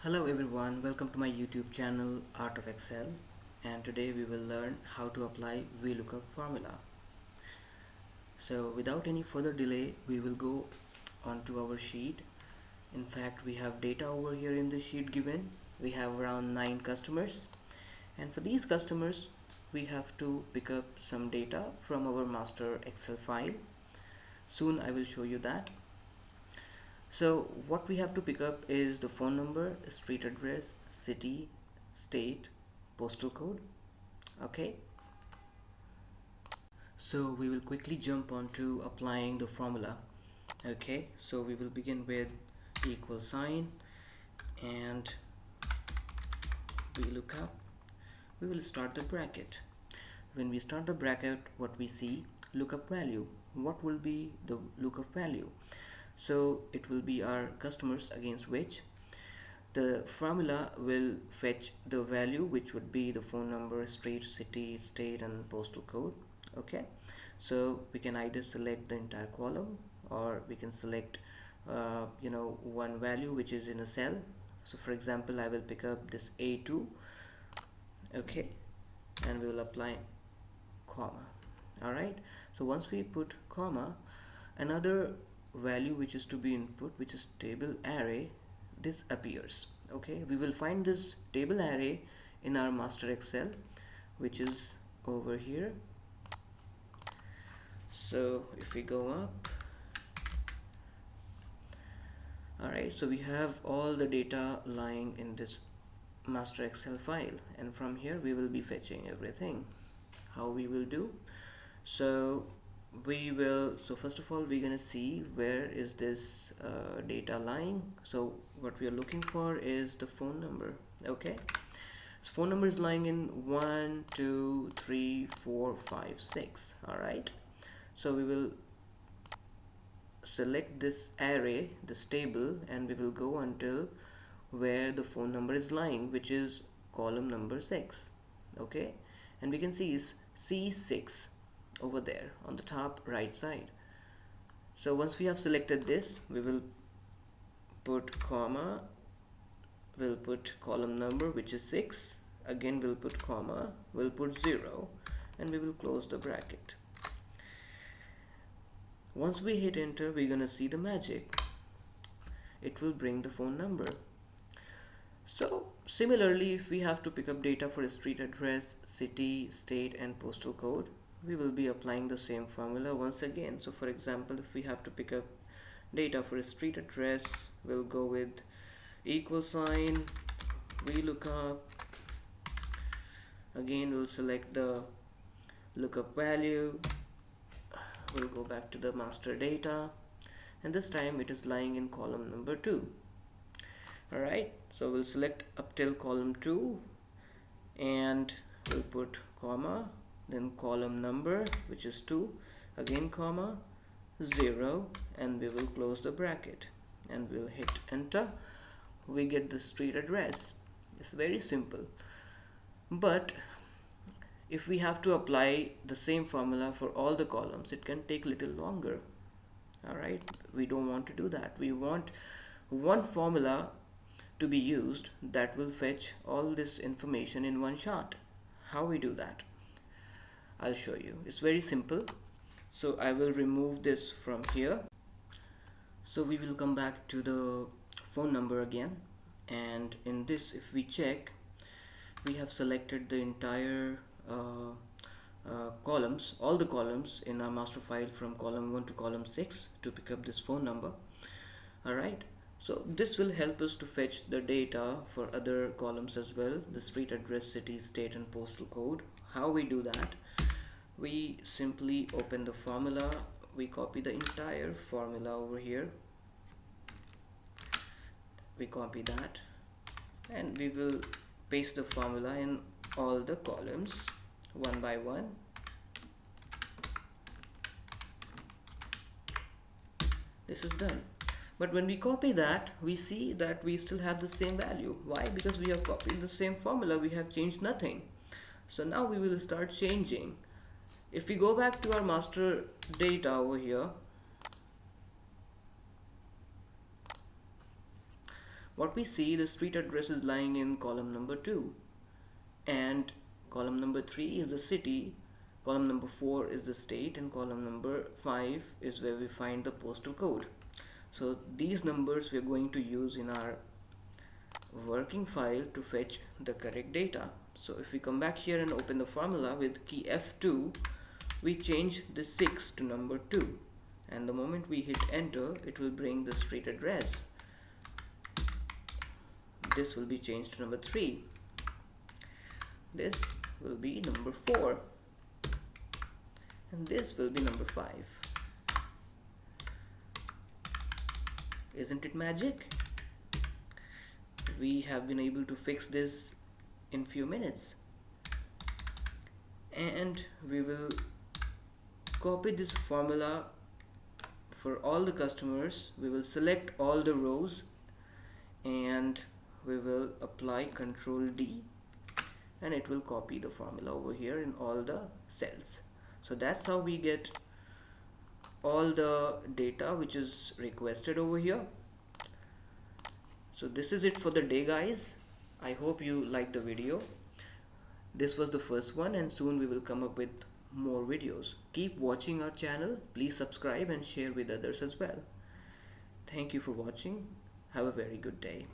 Hello everyone, welcome to my YouTube channel Art of Excel, and today we will learn how to apply VLookup formula. So without any further delay, we will go onto our sheet. In fact, we have data over here in the sheet given. We have around 9 customers, and for these customers we have to pick up some data from our master Excel file. Soon I will show you that. So what we have to pick up is the phone number, street address, city, state, postal code. Okay. So we will quickly jump on to applying the formula. Okay. So we will begin with equal sign and VLookup. We will start the bracket. When we start the bracket, what we see, lookup value. What will be the lookup value? So it will be our customers against which the formula will fetch the value, which would be the phone number, street, city, state and postal code. Okay, so we can either select the entire column or we can select one value which is in a cell. So for example, I will pick up this A2. Okay, and we will apply comma. Alright, so once we put comma, another value which is to be input, which is table array, this appears. Okay, we will find this table array in our master Excel, which is over here. So if we go up, alright, so we have all the data lying in this master Excel file, and from here we will be fetching everything. How we will do? So first of all, we're gonna see where is this data lying. So what we are looking for is the phone number. Okay, so phone number is lying in 1 2 3 4 5 6. All right, so we will select this array, this table, and we will go until where the phone number is lying, which is column number 6. Okay, and we can see is C6 over there on the top right side. So once we have selected this, we will put comma, we'll put column number, which is 6, again we'll put comma, we'll put 0, and we will close the bracket. Once we hit enter, we're gonna see the magic. It will bring the phone number. So similarly, if we have to pick up data for a street address, city, state and postal code, we will be applying the same formula once again. So for example, if we have to pick up data for a street address, we'll go with equal sign, VLookup. Again, we'll select the lookup value. We'll go back to the master data, and this time it is lying in column number 2. Alright, so we'll select up till column 2 and we'll put comma, then column number, which is 2, again comma, 0, and we will close the bracket and we'll hit enter. We get the street address. It's very simple, but if we have to apply the same formula for all the columns, it can take little longer. Alright, we don't want to do that. We want one formula to be used that will fetch all this information in one shot. How we do that? I'll show you. It's very simple. So I will remove this from here. So we will come back to the phone number again, and in this, if we check, we have selected the entire columns, all the columns in our master file from column 1 to column 6 to pick up this phone number. Alright, so this will help us to fetch the data for other columns as well, the street address, city, state and postal code. How we do that? We simply open the formula, we copy the entire formula over here, we copy that, and we will paste the formula in all the columns one by one. This is done. But when we copy that, we see that we still have the same value. Why? Because we have copied the same formula, we have changed nothing. So now we will start changing. If we go back to our master data over here, what we see, the street address is lying in column number 2, and column number 3 is the city, column number 4 is the state, and column number 5 is where we find the postal code. So these numbers we are going to use in our working file to fetch the correct data. So if we come back here and open the formula with key F2, we change the 6 to number 2, and the moment we hit enter, it will bring the street address. This will be changed to number 3. This will be number 4, and this will be number 5. Isn't it magic? We have been able to fix this in few minutes, and we will copy this formula for all the customers. We will select all the rows and we will apply Ctrl D, and it will copy the formula over here in all the cells. So that's how we get all the data which is requested over here. So this is it for the day, guys. I hope you liked the video. This was the first one, and soon we will come up with more videos. Keep watching our channel. Please subscribe and share with others as well. Thank you for watching. Have a very good day.